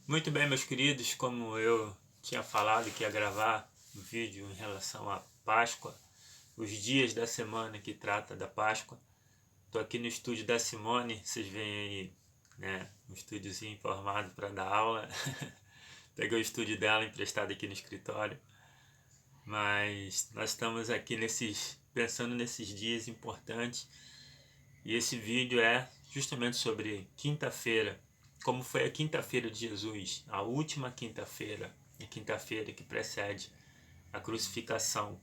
Muito bem, meus queridos, como eu tinha falado que ia gravar um vídeo em relação à Páscoa, os dias da semana que trata da Páscoa. Estou aqui no estúdio da Simone, vocês veem aí, né, um estúdiozinho formado para dar aula. Peguei o estúdio dela emprestado aqui no escritório, mas nós estamos aqui pensando nesses dias importantes, e esse vídeo é justamente sobre quinta-feira. Como foi a quinta-feira de Jesus, a última quinta-feira, a quinta-feira que precede a crucificação.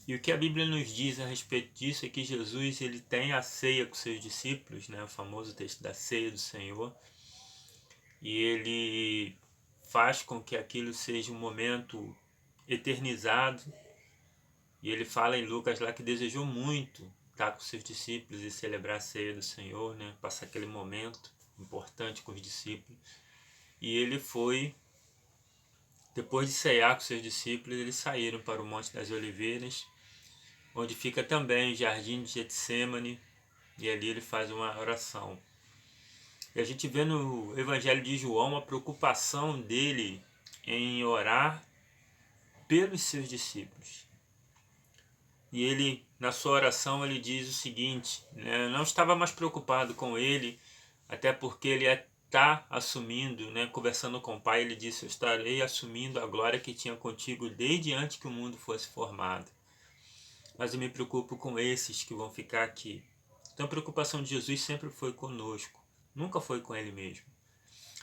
E o que a Bíblia nos diz a respeito disso é que Jesus ele tem a ceia com seus discípulos, né, o famoso texto da ceia do Senhor, e ele faz com que aquilo seja um momento eternizado. E ele fala em Lucas lá que desejou muito estar com seus discípulos e celebrar a ceia do Senhor, né, passar aquele momento importante com os discípulos. E ele foi, depois de ceiar com seus discípulos, eles saíram para o Monte das Oliveiras, onde fica também o Jardim de Getsêmani, e ali ele faz uma oração. E a gente vê no Evangelho de João a preocupação dele em orar pelos seus discípulos. E ele, na sua oração, ele diz o seguinte, né, não estava mais preocupado com ele, até porque ele está assumindo, né, conversando com o Pai, ele disse, eu estarei assumindo a glória que tinha contigo desde antes que o mundo fosse formado. Mas eu me preocupo com esses que vão ficar aqui. Então a preocupação de Jesus sempre foi conosco, nunca foi com ele mesmo.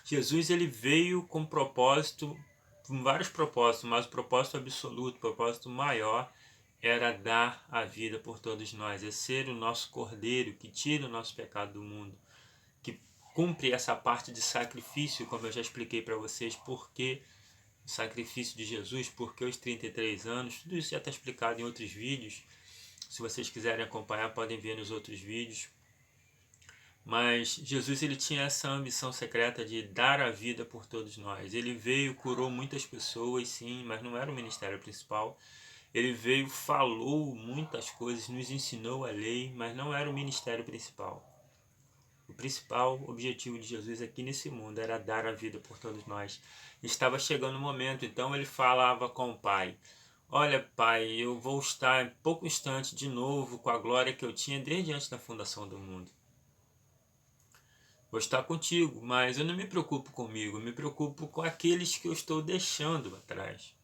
Jesus ele veio com propósito, com vários propósitos, mas o propósito absoluto, o propósito maior, era dar a vida por todos nós, é ser o nosso cordeiro que tira o nosso pecado do mundo, que cumpre essa parte de sacrifício, como eu já expliquei para vocês, porque o sacrifício de Jesus, porque os 33 anos, tudo isso já está explicado em outros vídeos. Se vocês quiserem acompanhar, podem ver nos outros vídeos. Mas Jesus ele tinha essa ambição secreta de dar a vida por todos nós. Ele veio, curou muitas pessoas, sim, mas não era o ministério principal. Ele veio, falou muitas coisas, nos ensinou a lei, mas não era o ministério principal. O principal objetivo de Jesus aqui nesse mundo era dar a vida por todos nós. Estava chegando o momento, então ele falava com o Pai. Olha, Pai, eu vou estar em pouco instante de novo com a glória que eu tinha desde antes da fundação do mundo. Vou estar contigo, mas eu não me preocupo comigo, eu me preocupo com aqueles que eu estou deixando atrás.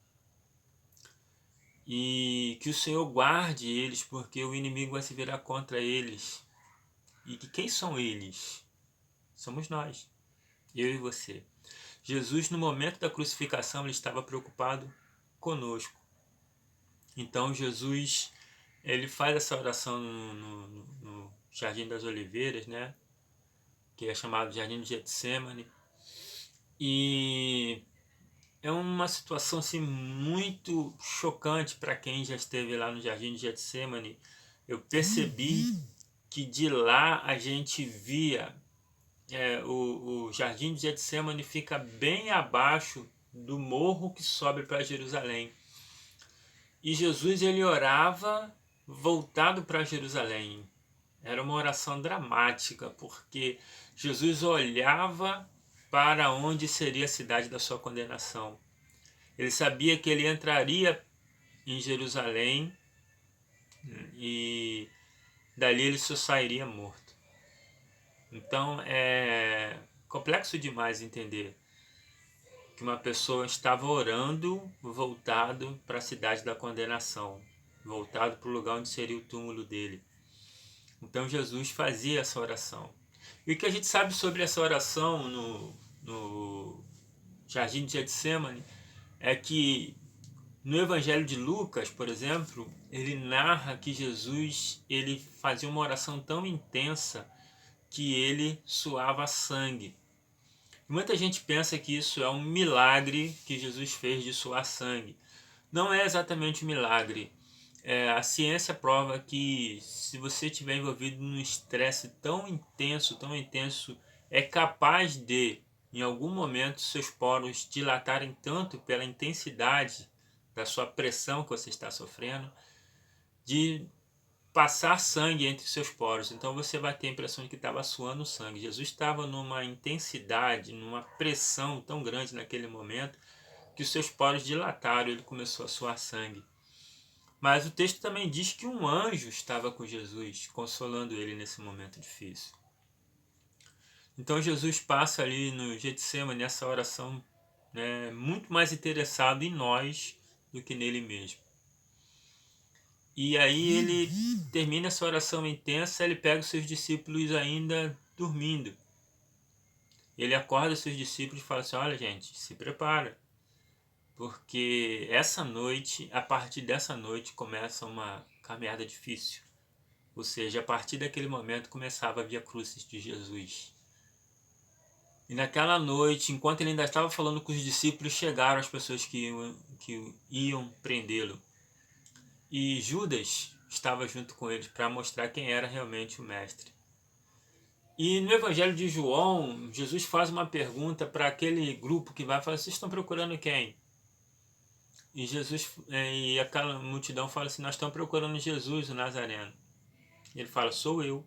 E que o Senhor guarde eles, porque o inimigo vai se virar contra eles. E que quem são eles? Somos nós, eu e você. Jesus, no momento da crucificação, ele estava preocupado conosco. Então Jesus, ele faz essa oração no Jardim das Oliveiras, né? Que é chamado Jardim de Getsêmani. E é uma situação assim, muito chocante para quem já esteve lá no Jardim de Getsêmani. Eu percebi que de lá a gente via o Jardim de Getsêmani fica bem abaixo do morro que sobe para Jerusalém. E Jesus ele orava voltado para Jerusalém. Era uma oração dramática, porque Jesus olhava para onde seria a cidade da sua condenação. Ele sabia que ele entraria em Jerusalém e dali ele só sairia morto. Então é complexo demais entender que uma pessoa estava orando voltado para a cidade da condenação, voltado para o lugar onde seria o túmulo dele. Então Jesus fazia essa oração. E o que a gente sabe sobre essa oração no Jardim de Getsêmani é que no Evangelho de Lucas, por exemplo, ele narra que Jesus ele fazia uma oração tão intensa que ele suava sangue. Muita gente pensa que isso é um milagre que Jesus fez de suar sangue. Não é exatamente um milagre. A ciência prova que se você estiver envolvido num estresse tão intenso, é capaz de, em algum momento, seus poros dilatarem tanto pela intensidade da sua pressão que você está sofrendo, de passar sangue entre seus poros. Então você vai ter a impressão de que estava suando sangue. Jesus estava numa intensidade, numa pressão tão grande naquele momento, que os seus poros dilataram e ele começou a suar sangue. Mas o texto também diz que um anjo estava com Jesus, consolando ele nesse momento difícil. Então Jesus passa ali no Getsemane, nessa oração, né, muito mais interessado em nós do que nele mesmo. E aí ele termina essa oração intensa, ele pega os seus discípulos ainda dormindo. Ele acorda os seus discípulos e fala assim, olha gente, se prepara, porque essa noite, a partir dessa noite, começa uma caminhada difícil. Ou seja, a partir daquele momento começava a Via Crucis de Jesus. E naquela noite, enquanto ele ainda estava falando com os discípulos, chegaram as pessoas que iam prendê-lo. E Judas estava junto com eles para mostrar quem era realmente o mestre. E no Evangelho de João, Jesus faz uma pergunta para aquele grupo que vai falar, vocês estão procurando quem? E Jesus e aquela multidão fala assim, nós estamos procurando Jesus, o Nazareno. Ele fala, sou eu.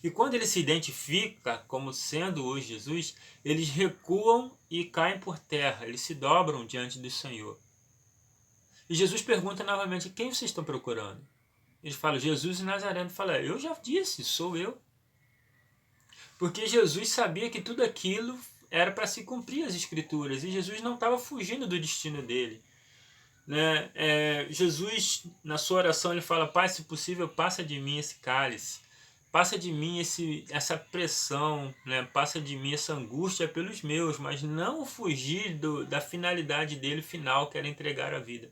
E quando ele se identifica como sendo o Jesus, eles recuam e caem por terra, eles se dobram diante do Senhor. E Jesus pergunta novamente, quem vocês estão procurando? Eles falam, Jesus e Nazareno. Fala, eu já disse, sou eu. Porque Jesus sabia que tudo aquilo era para se cumprir as Escrituras, e Jesus não estava fugindo do destino dele. Né? Jesus, na sua oração, ele fala, Pai, se possível, passa de mim esse cálice. Passa de mim essa pressão, né? Passa de mim essa angústia pelos meus, mas não fugir da finalidade dele final, que era entregar a vida.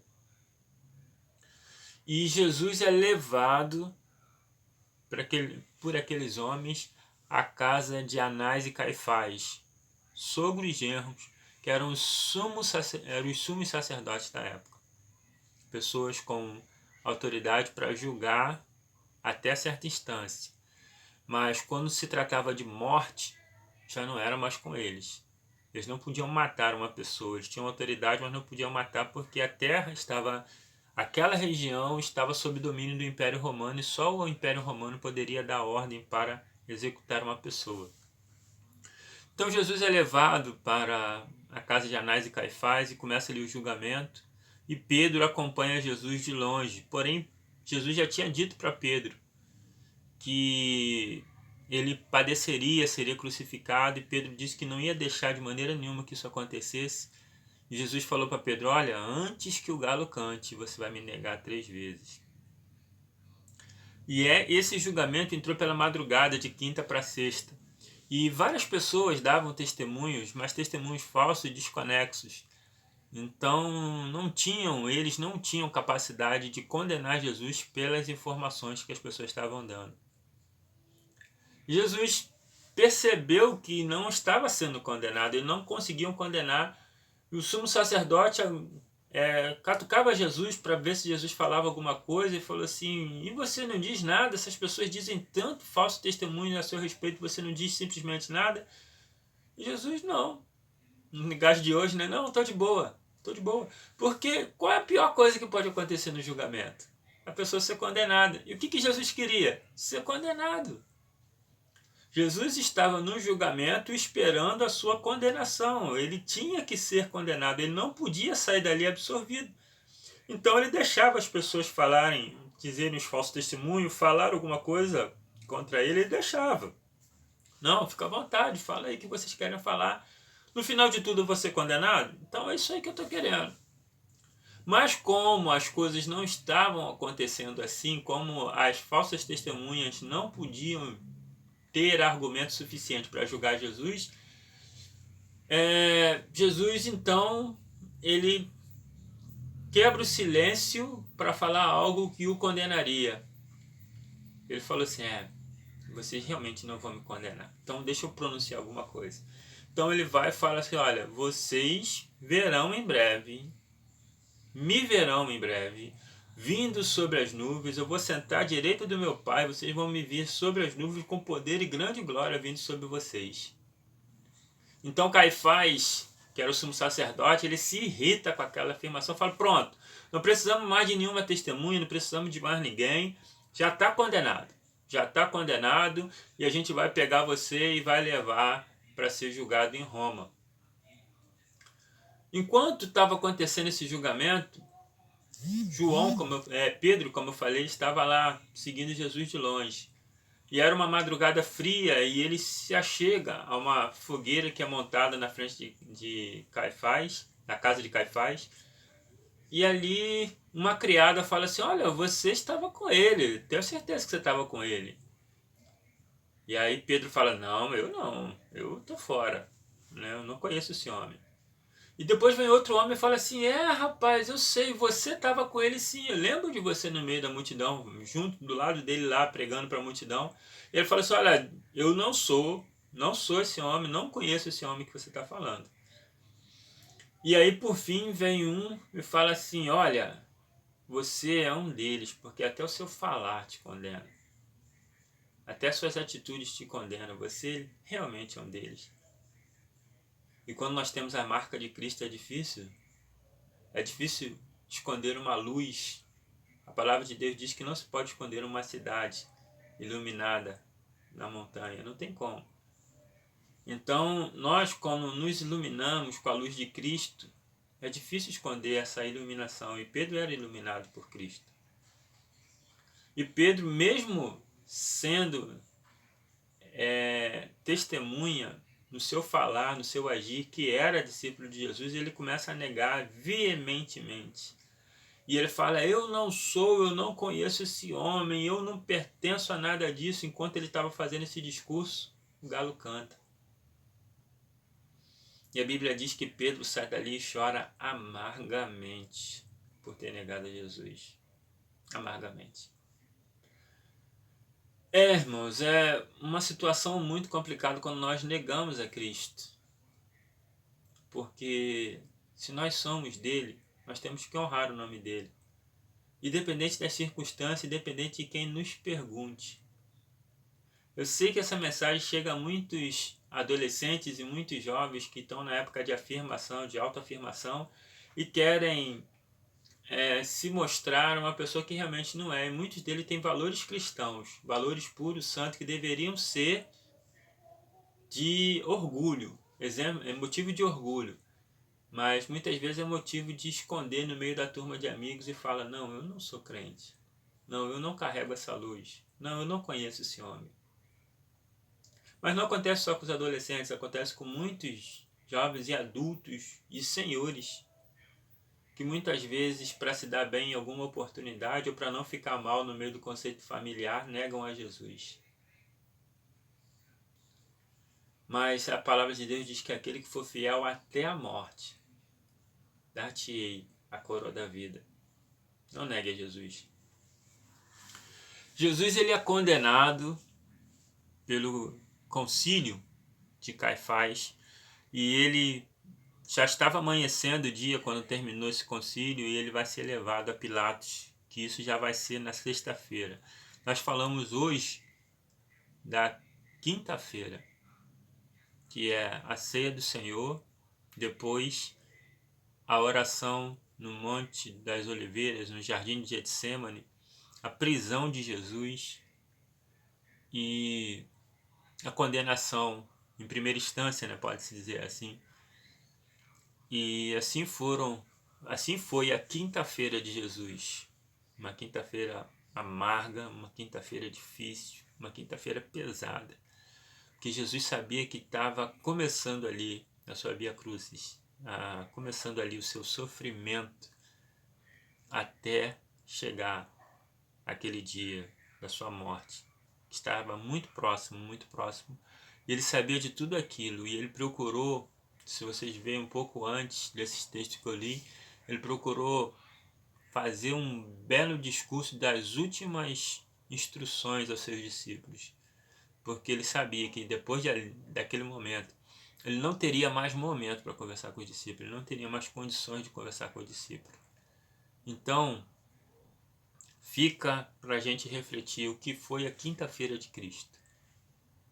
E Jesus é levado por aqueles homens à casa de Anás e Caifás, sogro e genros, que eram os sumos sacerdotes da época. Pessoas com autoridade para julgar até certa instância. Mas quando se tratava de morte, já não era mais com eles. Eles não podiam matar uma pessoa, eles tinham autoridade, mas não podiam matar porque a terra estava, aquela região estava sob domínio do Império Romano e só o Império Romano poderia dar ordem para executar uma pessoa. Então Jesus é levado para a casa de Anás e Caifás e começa ali o julgamento, e Pedro acompanha Jesus de longe. Porém, Jesus já tinha dito para Pedro que ele padeceria, seria crucificado, e Pedro disse que não ia deixar de maneira nenhuma que isso acontecesse. E Jesus falou para Pedro, olha, antes que o galo cante, você vai me negar 3 vezes. E esse julgamento entrou pela madrugada de quinta para sexta. E várias pessoas davam testemunhos, mas testemunhos falsos e desconexos. Então eles não tinham capacidade de condenar Jesus pelas informações que as pessoas estavam dando. Jesus percebeu que não estava sendo condenado, eles não conseguiam condenar. E o sumo sacerdote catucava Jesus para ver se Jesus falava alguma coisa e falou assim, e você não diz nada? Essas pessoas dizem tanto falso testemunho a seu respeito, você não diz simplesmente nada? E Jesus, não. No caso de hoje, né? Não, estou de boa. Porque qual é a pior coisa que pode acontecer no julgamento? A pessoa ser condenada. E o que Jesus queria? Ser condenado. Jesus estava no julgamento esperando a sua condenação. Ele tinha que ser condenado. Ele não podia sair dali absorvido. Então ele deixava as pessoas falarem, dizerem os falsos testemunhos, falar alguma coisa contra ele, ele deixava. Não, fica à vontade, fala aí o que vocês querem falar. No final de tudo eu vou ser condenado? Então é isso aí que eu estou querendo. Mas como as coisas não estavam acontecendo assim, como as falsas testemunhas não podiam ter argumento suficiente para julgar Jesus, Jesus então ele quebra o silêncio para falar algo que o condenaria. Ele falou assim, vocês realmente não vão me condenar, então deixa eu pronunciar alguma coisa. Então ele vai e fala assim, olha, vocês verão em breve, me verão em breve, vindo sobre as nuvens, eu vou sentar à direita do meu Pai, vocês vão me ver sobre as nuvens com poder e grande glória vindo sobre vocês. Então Caifás, que era o sumo sacerdote, ele se irrita com aquela afirmação, fala, pronto, não precisamos mais de nenhuma testemunha, não precisamos de mais ninguém, Já está condenado. Já está condenado e a gente vai pegar você e vai levar para ser julgado em Roma. Enquanto estava acontecendo esse julgamento, Pedro, como eu falei, estava lá seguindo Jesus de longe. E era uma madrugada fria e ele se achega a uma fogueira que é montada na frente de Caifás, na casa de Caifás. E ali uma criada fala assim, olha, você estava com ele, tenho certeza que você estava com ele. E aí Pedro fala, não, eu tô fora, né? Eu não conheço esse homem. E depois vem outro homem e fala assim, rapaz, eu sei, você estava com ele sim, eu lembro de você no meio da multidão, junto do lado dele lá, pregando para a multidão. E ele fala assim, olha, eu não sou esse homem, não conheço esse homem que você está falando. E aí por fim vem um e fala assim, olha, você é um deles, porque até o seu falar te condena. Até suas atitudes te condenam, você realmente é um deles. E quando nós temos a marca de Cristo é difícil esconder uma luz. A palavra de Deus diz que não se pode esconder uma cidade iluminada na montanha, não tem como. Então, nós, como nos iluminamos com a luz de Cristo, é difícil esconder essa iluminação. E Pedro era iluminado por Cristo. E Pedro, mesmo sendo testemunha no seu falar, no seu agir, que era discípulo de Jesus, ele começa a negar veementemente. E ele fala, eu não conheço esse homem, eu não pertenço a nada disso. Enquanto ele estava fazendo esse discurso, o galo canta. E a Bíblia diz que Pedro sai dali e chora amargamente por ter negado a Jesus. Amargamente. Irmãos, é uma situação muito complicada quando nós negamos a Cristo. Porque se nós somos dele, nós temos que honrar o nome dele. Independente das circunstâncias, independente de quem nos pergunte. Eu sei que essa mensagem chega a muitos adolescentes e muitos jovens que estão na época de afirmação, de autoafirmação, e querem se mostrar uma pessoa que realmente não é. E muitos deles têm valores cristãos, valores puros, santos, que deveriam ser de orgulho, é motivo de orgulho. Mas muitas vezes é motivo de esconder no meio da turma de amigos e fala, não, eu não sou crente. Não, eu não carrego essa luz. Não, eu não conheço esse homem. Mas não acontece só com os adolescentes, acontece com muitos jovens e adultos e senhores que muitas vezes, para se dar bem em alguma oportunidade ou para não ficar mal no meio do conceito familiar, negam a Jesus. Mas a palavra de Deus diz que aquele que for fiel até a morte, dar-te-ei a coroa da vida. Não negue a Jesus. Jesus ele é condenado pelo concílio de Caifás e ele já estava amanhecendo o dia quando terminou esse concílio e ele vai ser levado a Pilatos, que isso já vai ser na sexta-feira. Nós falamos hoje da quinta-feira, que é a ceia do Senhor, depois a oração no Monte das Oliveiras, no Jardim de Getsêmani, a prisão de Jesus e a condenação em primeira instância, né, pode-se dizer assim. E assim foi a quinta-feira de Jesus. Uma quinta-feira amarga, uma quinta-feira difícil, uma quinta-feira pesada. Porque Jesus sabia que estava começando ali a sua Via Crucis, começando ali o seu sofrimento até chegar aquele dia da sua morte, que estava muito próximo, muito próximo. E ele sabia de tudo aquilo e ele procurou, se vocês veem um pouco antes desses textos que eu li, ele procurou fazer um belo discurso das últimas instruções aos seus discípulos, porque ele sabia que depois daquele momento ele não teria mais momento para conversar com os discípulos, ele não teria mais condições de conversar com os discípulos. Então, fica para a gente refletir o que foi a quinta-feira de Cristo.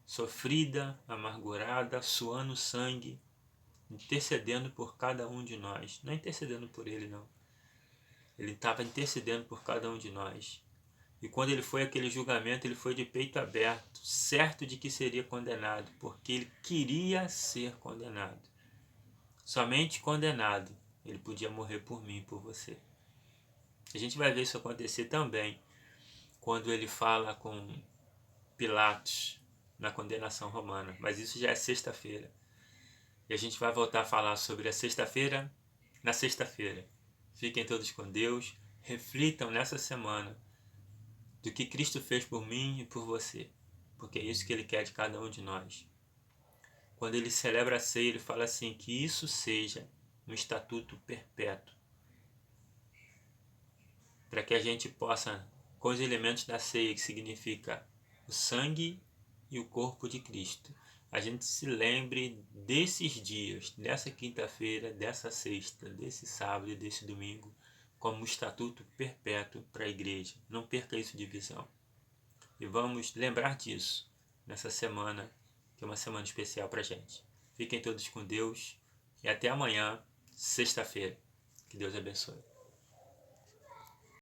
Sofrida, amargurada, suando sangue, intercedendo por cada um de nós. Não intercedendo por ele, não. Ele estava intercedendo por cada um de nós. E quando ele foi àquele julgamento, ele foi de peito aberto, certo de que seria condenado, porque ele queria ser condenado. Somente condenado ele podia morrer por mim e por você. A gente vai ver isso acontecer também quando ele fala com Pilatos na condenação romana, mas isso já é sexta-feira. E a gente vai voltar a falar sobre a sexta-feira na sexta-feira. Fiquem todos com Deus, reflitam nessa semana do que Cristo fez por mim e por você, porque é isso que Ele quer de cada um de nós. Quando Ele celebra a ceia, Ele fala assim, que isso seja um estatuto perpétuo, para que a gente possa, com os elementos da ceia, que significa o sangue e o corpo de Cristo, a gente se lembre desses dias, dessa quinta-feira, dessa sexta, desse sábado e desse domingo, como um estatuto perpétuo para a igreja. Não perca isso de visão. E vamos lembrar disso nessa semana, que é uma semana especial para a gente. Fiquem todos com Deus e até amanhã, sexta-feira. Que Deus abençoe.